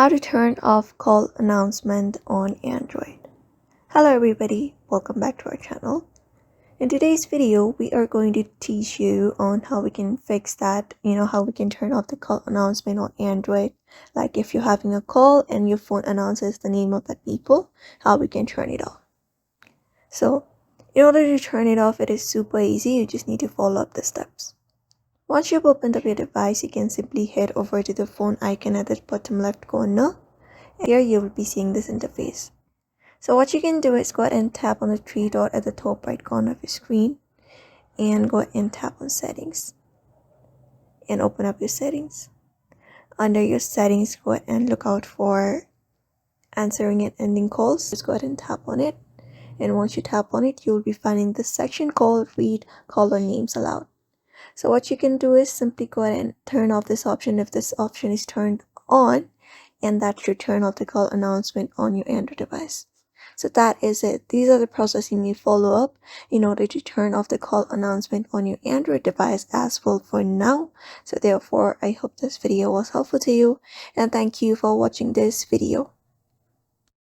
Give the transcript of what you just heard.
How to turn off call announcement on Android. Hello everybody, welcome back to our channel. In today's video, we are going to teach you on how we can fix that, how we can turn off the call announcement on Android. Like if you're having a call and your phone announces the name of that people, how we can turn it off. So in order to turn it off, it is super easy. You just need to follow up the steps. Once you've opened up your device, you can simply head over to the phone icon at the bottom left corner. Here you will be seeing this interface. So what you can do is go ahead and tap on the three dot at the top right corner of your screen and go ahead and tap on settings and open up your settings. Under your settings, go ahead and look out for answering and ending calls. Just go ahead and tap on it, and once you tap on it, you will be finding this section called read caller names aloud. So what you can do is simply go ahead and turn off this option if this option is turned on, and that should turn off the call announcement on your Android device. So that is it. These are the processes you need to follow up in order to turn off the call announcement on your Android device as well for now. So therefore, I hope this video was helpful to you, and thank you for watching this video.